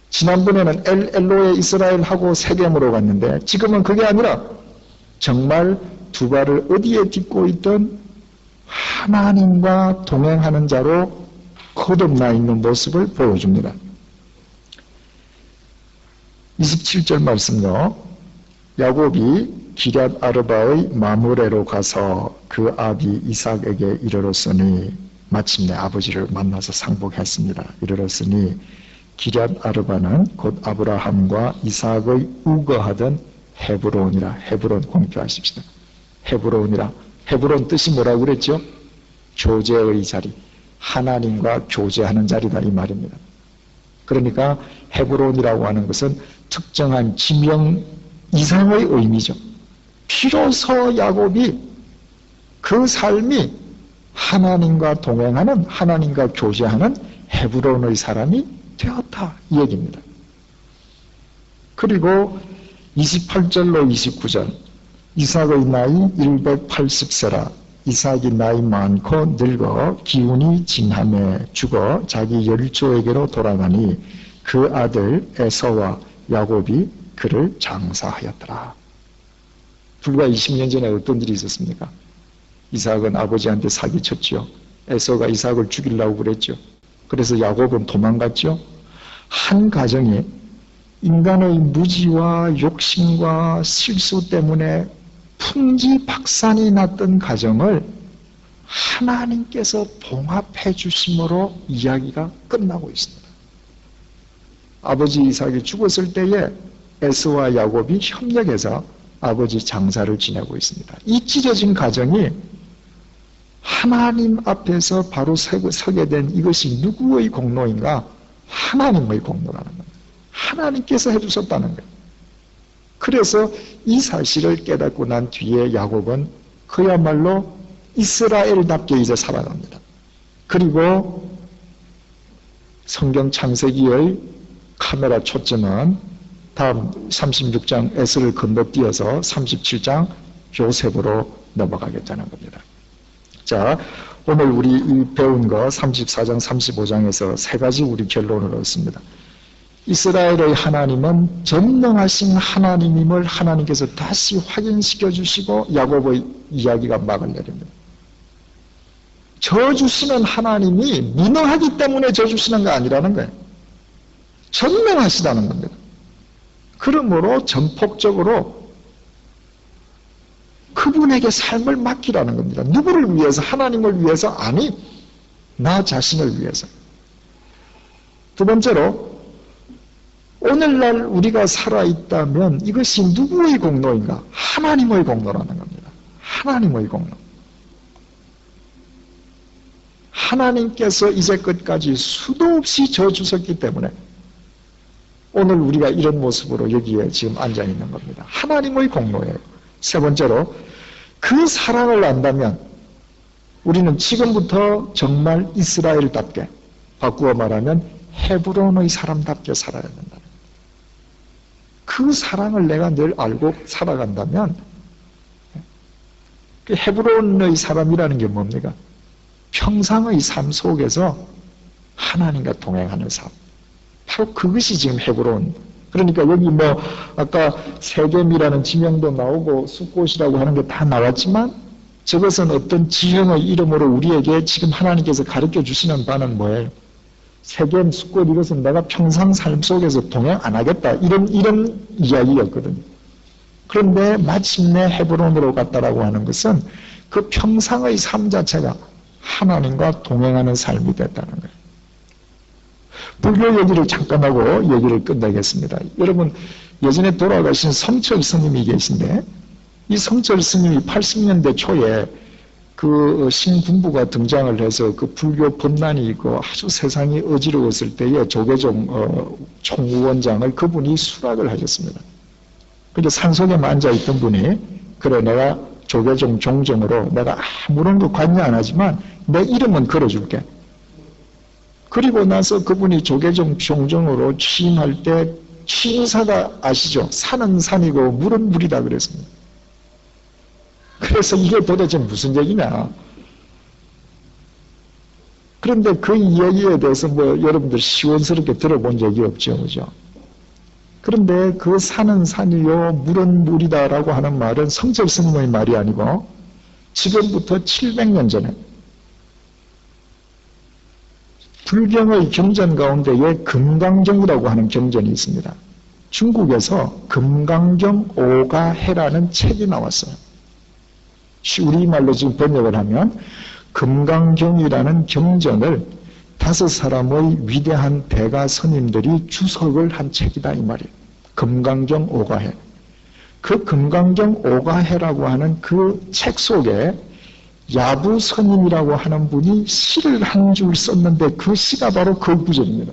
지난번에는 엘로에 이스라엘하고 세겜으로 갔는데 지금은 그게 아니라 정말 두 발을 어디에 딛고 있던 하나님과 동행하는 자로 거듭나 있는 모습을 보여줍니다. 27절 말씀요. 야곱이 기럇 아르바의 마므레로 가서 그 아비 이삭에게 이르렀으니 마침내 아버지를 만나서 상복했습니다. 이르렀으니 기럇 아르바는 곧 아브라함과 이삭의 우거하던 헤브론이라. 헤브론 공표하십시다. 헤브론이라. 헤브론 뜻이 뭐라고 그랬죠? 교제의 자리. 하나님과 교제하는 자리다 이 말입니다. 그러니까 헤브론이라고 하는 것은 특정한 지명 이상의 의미죠. 비로소 야곱이 그 삶이 하나님과 동행하는 하나님과 교제하는 헤브론의 사람이 되었다 이 얘기입니다. 그리고 28절로 29절 이삭의 나이 180세라. 이삭이 나이 많고 늙어 기운이 진함에 죽어 자기 열조에게로 돌아가니 그 아들 에서와 야곱이 그를 장사하였더라. 불과 20년 전에 어떤 일이 있었습니까? 이삭은 아버지한테 사기쳤죠. 에서가 이삭을 죽이려고 그랬죠. 그래서 야곱은 도망갔죠. 한 가정이 인간의 무지와 욕심과 실수 때문에 풍지박산이 났던 가정을 하나님께서 봉합해 주심으로 이야기가 끝나고 있습니다. 아버지 이삭이 죽었을 때에 에서와 야곱이 협력해서 아버지 장사를 지내고 있습니다. 이 찢어진 가정이 하나님 앞에서 바로 서게 된 이것이 누구의 공로인가? 하나님의 공로라는 겁니다. 하나님께서 해주셨다는 거예요. 그래서 이 사실을 깨닫고 난 뒤에 야곱은 그야말로 이스라엘답게 이제 살아갑니다. 그리고 성경 창세기의 카메라 초점은 다음 36장 에스를 건너뛰어서 37장 요셉으로 넘어가겠다는 겁니다. 자, 오늘 우리 배운 거 34장 35장에서 세 가지 우리 결론을 얻습니다. 이스라엘의 하나님은 전능하신 하나님임을 하나님께서 다시 확인시켜 주시고 야곱의 이야기가 막을 내립니다. 져주시는 하나님이 무능하기 때문에 져주시는 거 아니라는 거예요. 전능하시다는 겁니다. 그러므로 전폭적으로 그분에게 삶을 맡기라는 겁니다. 누구를 위해서? 하나님을 위해서? 아니, 나 자신을 위해서. 두 번째로 오늘날 우리가 살아있다면 이것이 누구의 공로인가? 하나님의 공로라는 겁니다. 하나님의 공로. 하나님께서 이제 끝까지 수도 없이 져주셨기 때문에 오늘 우리가 이런 모습으로 여기에 지금 앉아있는 겁니다. 하나님의 공로예요. 세 번째로 그 사랑을 안다면 우리는 지금부터 정말 이스라엘답게 바꾸어 말하면 헤브론의 사람답게 살아야 된다. 그 사랑을 내가 늘 알고 살아간다면 그 헤브론의 사람이라는 게 뭡니까? 평상의 삶 속에서 하나님과 동행하는 삶. 바로 그것이 지금 헤브론. 그러니까 여기 아까 세겜이라는 지명도 나오고 숫곳이라고 하는 게 다 나왔지만 저것은 어떤 지형의 이름으로 우리에게 지금 하나님께서 가르쳐 주시는 바는 뭐예요? 세겜, 숫곳 이것은 내가 평상 삶 속에서 동행 안 하겠다. 이런 이야기였거든요. 그런데 마침내 헤브론으로 갔다라고 하는 것은 그 평상의 삶 자체가 하나님과 동행하는 삶이 됐다는 거예요. 불교 얘기를 잠깐 하고 얘기를 끝내겠습니다. 여러분 예전에 돌아가신 성철 스님이 계신데 이 성철 스님이 80년대 초에 그 신군부가 등장을 해서 그 불교 법난이 있고 아주 세상이 어지러웠을 때에 조계종 총무원장을 그분이 수락을 하셨습니다. 근데 산속에만 앉아있던 분이 그래 내가 조계종 종정으로 내가 아무런 거 관여 안 하지만 내 이름은 걸어줄게. 그리고 나서 그분이 조계종 종정으로 취임할 때 취임사가 아시죠? 산은 산이고 물은 물이다 그랬습니다. 그래서 이게 도대체 무슨 얘기냐? 그런데 그 이야기에 대해서 여러분들 시원스럽게 들어본 적이 없죠, 그죠? 그런데 그 산은 산이요, 물은 물이다라고 하는 말은 성철 스님의 말이 아니고 지금부터 700년 전에 불경의 경전 가운데에 금강경이라고 하는 경전이 있습니다. 중국에서 금강경 오가해라는 책이 나왔어요. 우리말로 지금 번역을 하면 금강경이라는 경전을 5사람의 위대한 대가 스님들이 주석을 한 책이다 이 말이에요. 금강경 오가해. 그 금강경 오가해라고 하는 그 책 속에 야부 스님이라고 하는 분이 시를 한 줄 썼는데 그 시가 바로 그 구절입니다.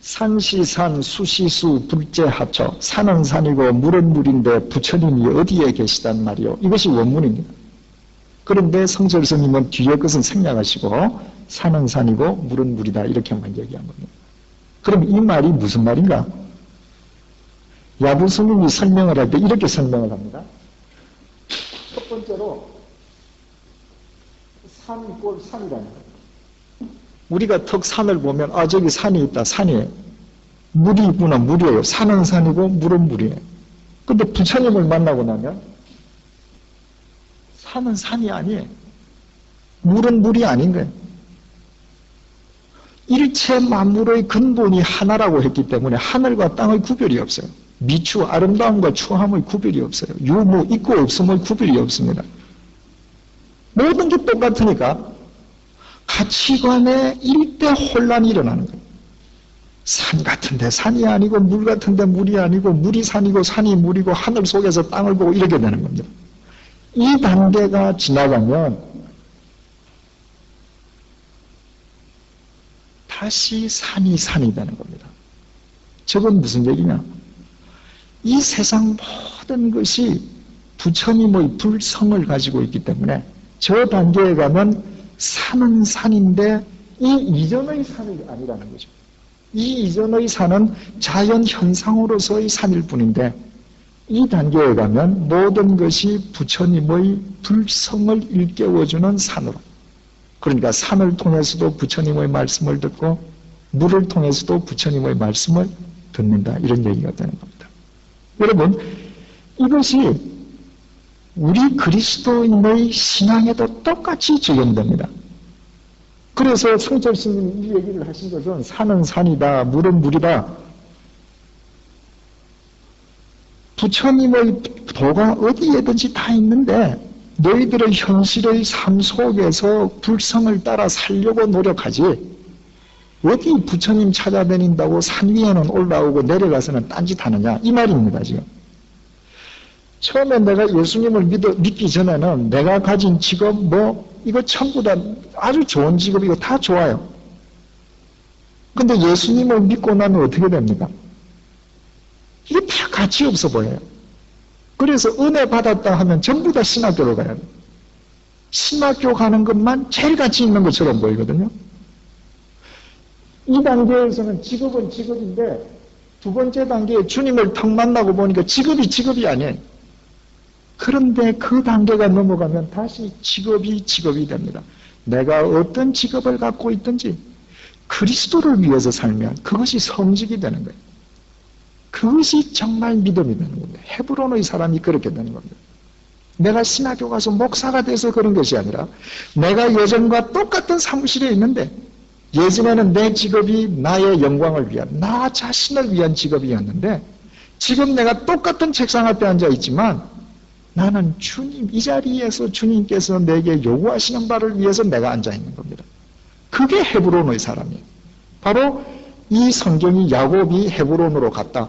산시산 수시수 불제하처 산은 산이고 물은 물인데 부처님이 어디에 계시단 말이요. 이것이 원문입니다. 그런데 성철 스님은 뒤에 것은 생략하시고 산은 산이고 물은 물이다 이렇게만 얘기한 겁니다. 그럼 이 말이 무슨 말인가? 야부 스님이 설명을 할 때 이렇게 설명을 합니다. 첫 번째로 산이라는 거예요. 우리가 턱 산을 보면 저기 산이 있다. 산이에요. 물이 있구나. 물이에요. 산은 산이고 물은 물이에요. 근데 부처님을 만나고 나면 산은 산이 아니에요. 물은 물이 아닌 거예요. 일체 만물의 근본이 하나라고 했기 때문에 하늘과 땅의 구별이 없어요. 미추, 아름다움과 추함의 구별이 없어요. 유무, 있고 없음의 구별이 없습니다. 모든 게 똑같으니까 가치관에 일대 혼란이 일어나는 거예요. 산 같은데 산이 아니고 물 같은데 물이 아니고 물이 산이고 산이 물이고 하늘 속에서 땅을 보고 이렇게 되는 겁니다. 이 단계가 지나가면 다시 산이 산이 되는 겁니다. 저건 무슨 얘기냐? 이 세상 모든 것이 부처님의 불성을 가지고 있기 때문에 저 단계에 가면 산은 산인데 이 이전의 산이 아니라는 거죠. 이 이전의 산은 자연 현상으로서의 산일 뿐인데 이 단계에 가면 모든 것이 부처님의 불성을 일깨워주는 산으로, 그러니까 산을 통해서도 부처님의 말씀을 듣고 물을 통해서도 부처님의 말씀을 듣는다 이런 얘기가 되는 겁니다. 여러분 이것이 우리 그리스도인의 신앙에도 똑같이 적용됩니다. 그래서 성철 스님이 이 얘기를 하신 것은 산은 산이다, 물은 물이다. 부처님의 도가 어디에든지 다 있는데 너희들의 현실의 삶 속에서 불성을 따라 살려고 노력하지 어디 부처님 찾아다닌다고 산 위에는 올라오고 내려가서는 딴짓하느냐 이 말입니다. 지금 처음에 내가 예수님을 믿기 전에는 내가 가진 직업 이거 전부 다 아주 좋은 직업이고 다 좋아요. 근데 예수님을 믿고 나면 어떻게 됩니까? 이게 다 가치 없어 보여요. 그래서 은혜 받았다 하면 전부 다 신학교로 가야 돼요. 신학교 가는 것만 제일 가치 있는 것처럼 보이거든요. 이 단계에서는 직업은 직업인데 두 번째 단계에 주님을 턱 만나고 보니까 직업이 아니에요. 그런데 그 단계가 넘어가면 다시 직업이 됩니다. 내가 어떤 직업을 갖고 있든지 그리스도를 위해서 살면 그것이 성직이 되는 거예요. 그것이 정말 믿음이 되는 겁니다. 헤브론의 사람이 그렇게 되는 겁니다. 내가 신학교 가서 목사가 돼서 그런 것이 아니라 내가 예전과 똑같은 사무실에 있는데 예전에는 내 직업이 나의 영광을 위한, 나 자신을 위한 직업이었는데 지금 내가 똑같은 책상 앞에 앉아 있지만 나는 주님, 이 자리에서 주님께서 내게 요구하시는 바를 위해서 내가 앉아 있는 겁니다. 그게 헤브론의 사람이에요. 바로 이 성경이 야곱이 헤브론으로 갔다.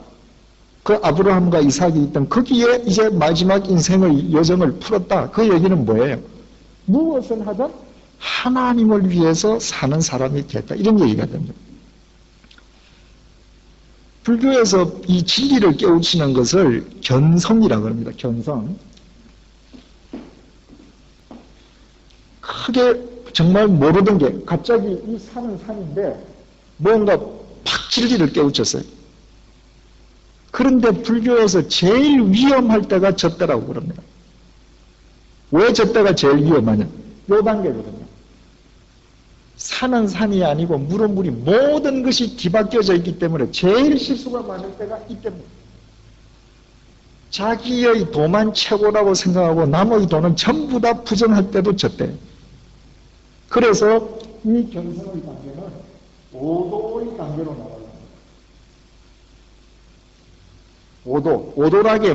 그 아브라함과 이삭이 있던 거기에 이제 마지막 인생의 여정을 풀었다. 그 얘기는 뭐예요? 무엇을 하든 하나님을 위해서 사는 사람이 됐다. 이런 얘기가 됩니다. 불교에서 이 진리를 깨우치는 것을 견성이라고 합니다. 견성. 크게 정말 모르던 게 갑자기 이 산은 산인데 뭔가 팍 진리를 깨우쳤어요. 그런데 불교에서 제일 위험할 때가 저 때라고 그럽니다. 왜 저 때가 제일 위험하냐? 요 단계거든요. 산은 산이 아니고 물은 물이 모든 것이 뒤바뀌어져 있기 때문에 제일 실수가 많을 때가 이때입니다. 자기의 도만 최고라고 생각하고 남의 도는 전부 다 부정할 때도 저 때. 그래서 이 견성의 단계는 오도의 단계로 나가요.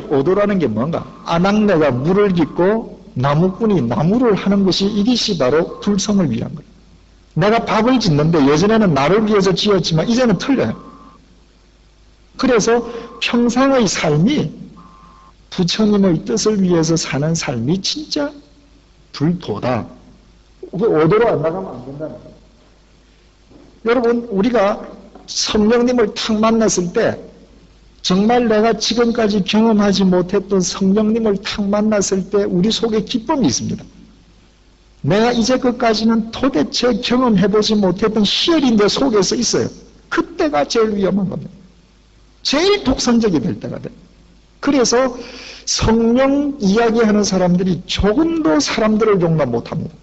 오도라는 게 뭔가? 아낙네가 물을 깃고 나무꾼이 나무를 하는 것이 이것이 바로 불성을 위한 거예요. 내가 밥을 짓는데 예전에는 나를 위해서 지었지만 이제는 틀려요. 그래서 평상의 삶이 부처님의 뜻을 위해서 사는 삶이 진짜 불도다. 오도로 안 나가면 안 된다는 거예요. 여러분, 우리가 성령님을 탁 만났을 때 정말 내가 지금까지 경험하지 못했던 성령님을 탁 만났을 때 우리 속에 기쁨이 있습니다. 내가 이제까지는 도대체 경험해보지 못했던 희열이 내 속에서 있어요. 그때가 제일 위험한 겁니다. 제일 독선적이 될 때가 돼요. 그래서 성령 이야기하는 사람들이 조금도 사람들을 용납 못합니다.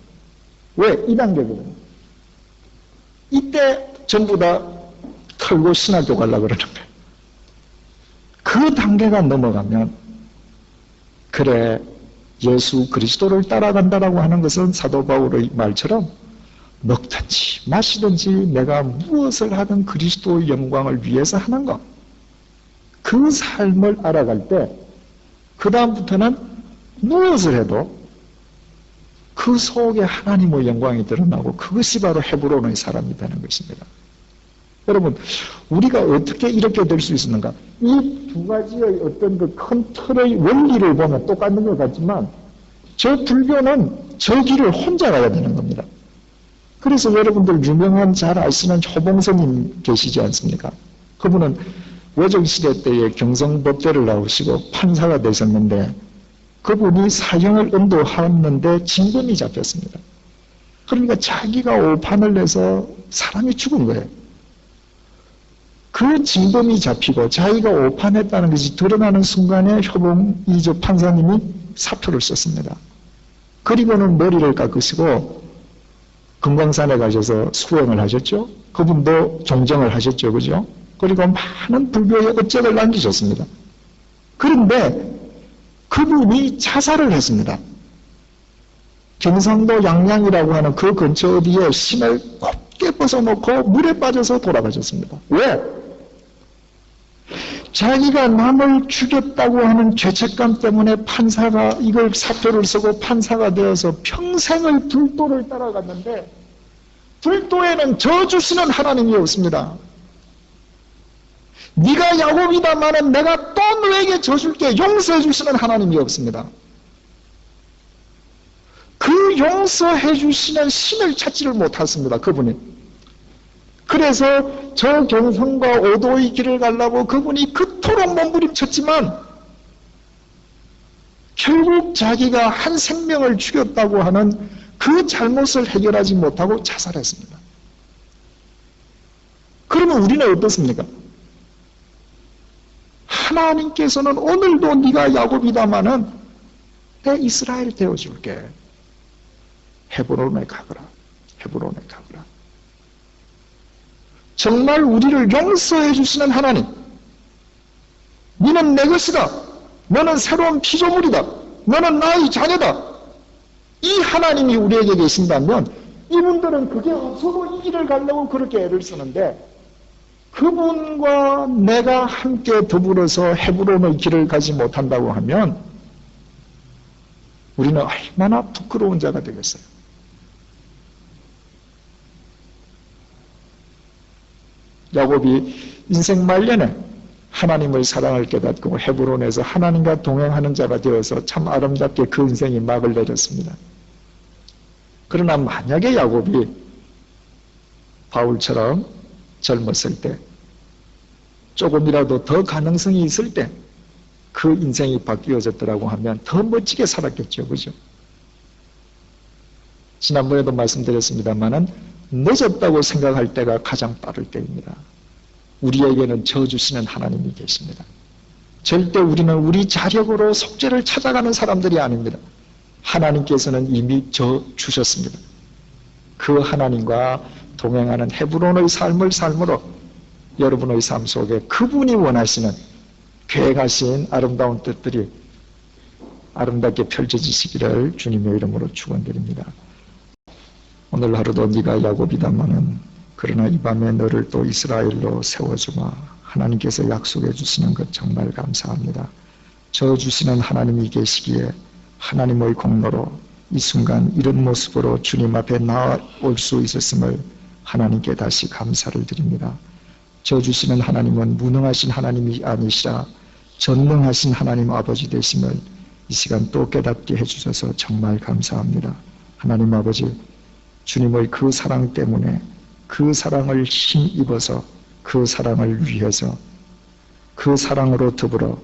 왜? 이 단계거든요. 이때 전부 다 털고 신학교 가려고 그러는 거예요. 그 단계가 넘어가면 그래, 예수 그리스도를 따라간다라고 하는 것은 사도 바울의 말처럼 먹든지 마시든지 내가 무엇을 하든 그리스도의 영광을 위해서 하는 것. 그 삶을 알아갈 때 그 다음부터는 무엇을 해도 그 속에 하나님의 영광이 드러나고 그것이 바로 헤브론의 사람이 되는 것입니다. 여러분, 우리가 어떻게 이렇게 될 수 있었는가? 이 두 가지의 어떤 그 큰 틀의 원리를 보면 똑같은 것 같지만 저 불교는 저 길을 혼자 가야 되는 겁니다. 그래서 여러분들 유명한 잘 아시는 효봉스님 계시지 않습니까? 그분은 외정시대 때에 경성법대를 나오시고 판사가 되셨는데 그분이 사형을 언도하였는데 진범이 잡혔습니다. 그러니까 자기가 오판을 내서 사람이 죽은 거예요. 그 진범이 잡히고 자기가 오판했다는 것이 드러나는 순간에 효봉 이조 판사님이 사표를 썼습니다. 그리고는 머리를 깎으시고 금강산에 가셔서 수행을 하셨죠. 그분도 종정을 하셨죠. 그죠? 그리고 많은 불교의 업적을 남기셨습니다. 그런데 그분이 자살을 했습니다. 경상도 양양이라고 하는 그 근처 어디에 신을 곱게 벗어놓고 물에 빠져서 돌아가셨습니다. 왜? 자기가 남을 죽였다고 하는 죄책감 때문에 판사가 이걸 사표를 쓰고 판사가 되어서 평생을 불도를 따라갔는데 불도에는 저주시는 하나님이 없습니다. 네가 야곱이다마는 내가 또 너에게 져줄게 용서해 주시는 하나님이 없습니다. 그 용서해 주시는 신을 찾지를 못했습니다. 그분이. 그래서 저 경성과 오도의 길을 가려고 그분이 그토록 몸부림쳤지만 결국 자기가 한 생명을 죽였다고 하는 그 잘못을 해결하지 못하고 자살했습니다. 그러면 우리는 어떻습니까? 하나님께서는 오늘도 네가 야곱이다마는 내 이스라엘 되어줄게. 헤브론에 가거라. 헤브론에 가거라. 정말 우리를 용서해 주시는 하나님, 너는 내 것이다. 너는 새로운 피조물이다. 너는 나의 자녀다. 이 하나님이 우리에게 계신다면 이분들은 그게 없어도 이 길을 가려고 그렇게 애를 쓰는데, 그분과 내가 함께 더불어서 헤브론의 길을 가지 못한다고 하면 우리는 얼마나 부끄러운 자가 되겠어요. 야곱이 인생 말년에 하나님의 사랑을 깨닫고 헤브론에서 하나님과 동행하는 자가 되어서 참 아름답게 그 인생이 막을 내렸습니다. 그러나 만약에 야곱이 바울처럼 젊었을 때, 조금이라도 더 가능성이 있을 때 그 인생이 바뀌어졌더라고 하면 더 멋지게 살았겠죠. 그죠? 지난번에도 말씀드렸습니다마는 늦었다고 생각할 때가 가장 빠를 때입니다. 우리에게는 저주시는 하나님이 계십니다. 절대 우리는 우리 자력으로 속죄를 찾아가는 사람들이 아닙니다. 하나님께서는 이미 저 주셨습니다. 그 하나님과 동행하는 헤브론의 삶을 삶으로 여러분의 삶 속에 그분이 원하시는 계획하신 아름다운 뜻들이 아름답게 펼쳐지시기를 주님의 이름으로 축원드립니다. 오늘 하루도 네가 야곱이다마는 그러나 이 밤에 너를 또 이스라엘로 세워주마. 하나님께서 약속해 주시는 것 정말 감사합니다. 저 주시는 하나님이 계시기에 하나님의 공로로 이 순간 이런 모습으로 주님 앞에 나올 수 있었음을 하나님께 다시 감사를 드립니다. 저 주시는 하나님은 무능하신 하나님이 아니시라 전능하신 하나님 아버지 되심을 이 시간 또 깨닫게 해주셔서 정말 감사합니다. 하나님 아버지, 주님의 그 사랑 때문에 그 사랑을 힘입어서 그 사랑을 위해서 그 사랑으로 더불어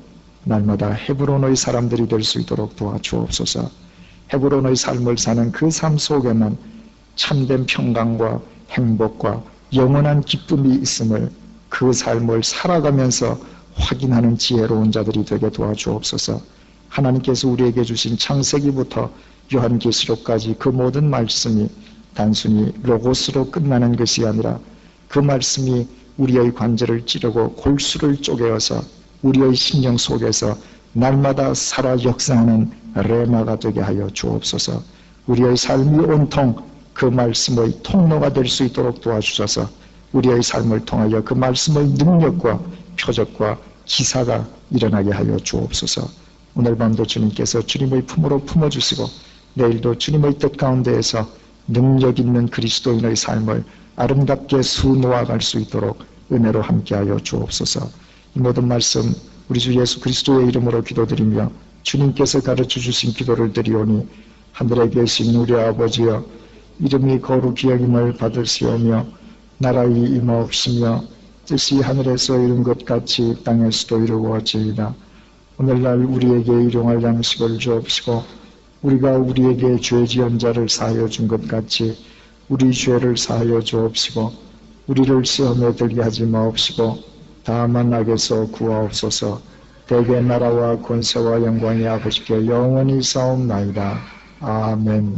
날마다 헤브론의 사람들이 될 수 있도록 도와주옵소서. 헤브론의 삶을 사는 그 삶 속에만 참된 평강과 행복과 영원한 기쁨이 있음을 그 삶을 살아가면서 확인하는 지혜로운 자들이 되게 도와주옵소서. 하나님께서 우리에게 주신 창세기부터 요한계시록까지 그 모든 말씀이 단순히 로고스로 끝나는 것이 아니라 그 말씀이 우리의 관절을 찌르고 골수를 쪼개어서 우리의 심령 속에서 날마다 살아 역사하는 레마가 되게 하여 주옵소서. 우리의 삶이 온통 그 말씀의 통로가 될 수 있도록 도와주셔서 우리의 삶을 통하여 그 말씀의 능력과 표적과 기사가 일어나게 하여 주옵소서. 오늘 밤도 주님께서 주님의 품으로 품어주시고 내일도 주님의 뜻 가운데에서 능력 있는 그리스도인의 삶을 아름답게 수놓아갈 수 있도록 은혜로 함께하여 주옵소서. 이 모든 말씀 우리 주 예수 그리스도의 이름으로 기도드리며 주님께서 가르쳐 주신 기도를 드리오니 하늘에 계신 우리 아버지여 이름이 거룩히 여김을 받으시오며 나라의 임하옵시며 뜻이 하늘에서 이룬 것 같이 땅에서도 이루어지이다. 오늘날 우리에게 일용할 양식을 주옵시고 우리가 우리에게 죄 지은 자를 사하여 준 것 같이 우리 죄를 사하여 주옵시고 우리를 시험에 들게 하지 마옵시고 다만 악에서 구하옵소서. 대개 나라와 권세와 영광이 아버지께 영원히 싸움나이다. 아멘.